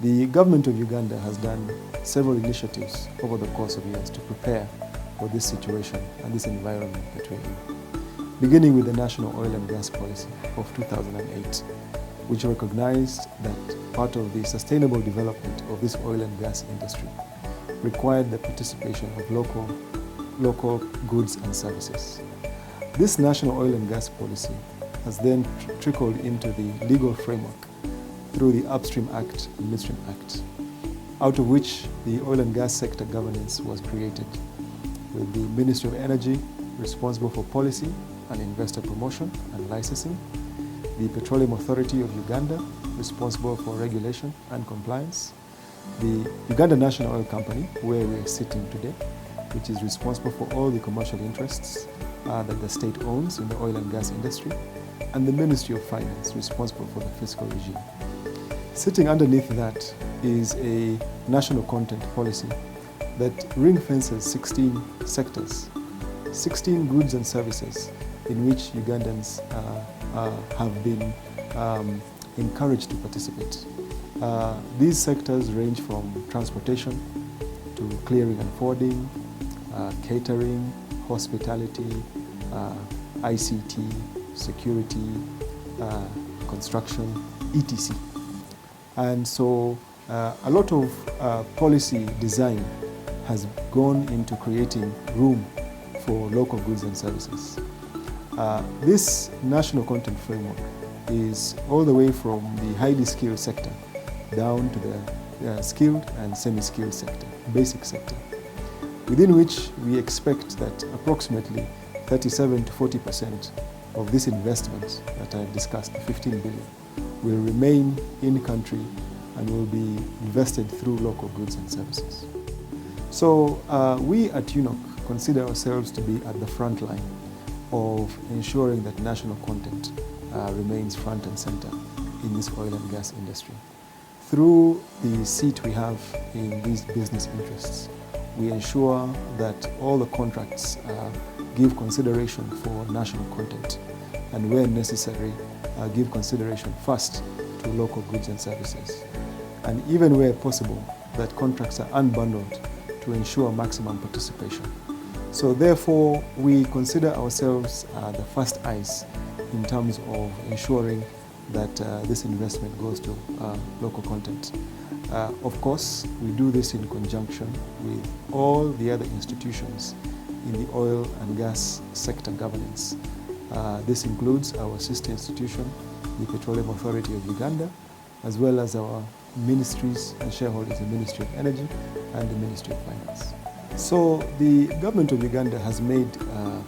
The government of Uganda has done several initiatives over the course of years to prepare for this situation and this environment that we're in. Beginning with the National Oil and Gas Policy of 2008, which recognized that part of the sustainable development of this oil and gas industry required the participation of local goods and services. This National Oil and Gas Policy has then trickled into the legal framework through the Upstream Act and Midstream Act, out of which the oil and gas sector governance was created, with the Ministry of Energy responsible for policy and investor promotion and licensing, the Petroleum Authority of Uganda responsible for regulation and compliance, the Uganda National Oil Company, where we are sitting today, which is responsible for all the commercial interests that the state owns in the oil and gas industry, and the Ministry of Finance, responsible for the fiscal regime. Sitting underneath that is a national content policy that ring-fences 16 sectors, 16 goods and services in which Ugandans have been encouraged to participate. These sectors range from transportation to clearing and forwarding, catering, hospitality, ICT, security, construction, etc. And so a lot of policy design has gone into creating room for local goods and services. This national content framework is all the way from the highly skilled sector down to the skilled and semi-skilled sector, basic sector, within which we expect that approximately 37 to 40% of this investment that I've discussed, 15 billion, will remain in country and will be invested through local goods and services. So we at UNOC consider ourselves to be at the front line of ensuring that national content remains front and center in this oil and gas industry. Through the seat we have in these business interests, we ensure that all the contracts give consideration for national content, and where necessary, give consideration first to local goods and services. And even where possible, that contracts are unbundled to ensure maximum participation. So therefore, we consider ourselves the first eyes in terms of ensuring that this investment goes to local content. Of course, we do this in conjunction with all the other institutions in the oil and gas sector governance. This includes our sister institution, the Petroleum Authority of Uganda, as well as our ministries and shareholders, the Ministry of Energy and the Ministry of Finance. So the government of Uganda has made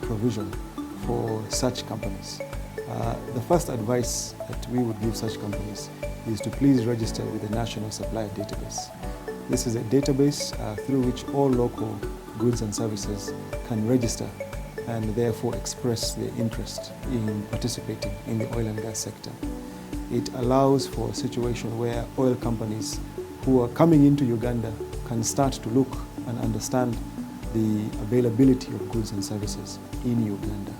provision for such companies. The first advice that we would give such companies is to please register with the National Supplier Database. This is a database through which all local goods and services can register and therefore express their interest in participating in the oil and gas sector. It allows for a situation where oil companies who are coming into Uganda can start to look and understand the availability of goods and services in Uganda.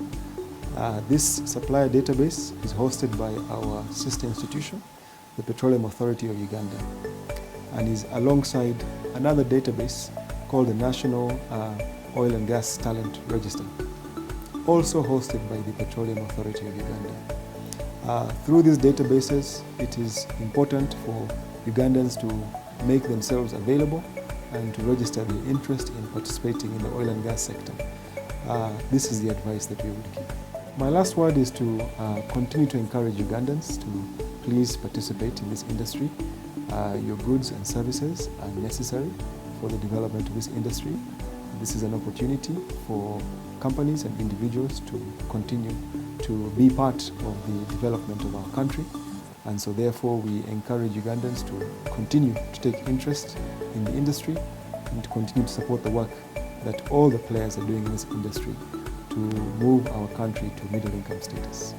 This supplier database is hosted by our sister institution, the Petroleum Authority of Uganda, and is alongside another database called the National Oil and Gas Talent Register, also hosted by the Petroleum Authority of Uganda. Through these databases, it is important for Ugandans to make themselves available and to register their interest in participating in the oil and gas sector. This is the advice that we would give. My last word is to continue to encourage Ugandans to please participate in this industry. Your goods and services are necessary for the development of this industry. This is an opportunity for companies and individuals to continue to be part of the development of our country. And so therefore we encourage Ugandans to continue to take interest in the industry and to continue to support the work that all the players are doing in this industry to move our country to middle income status.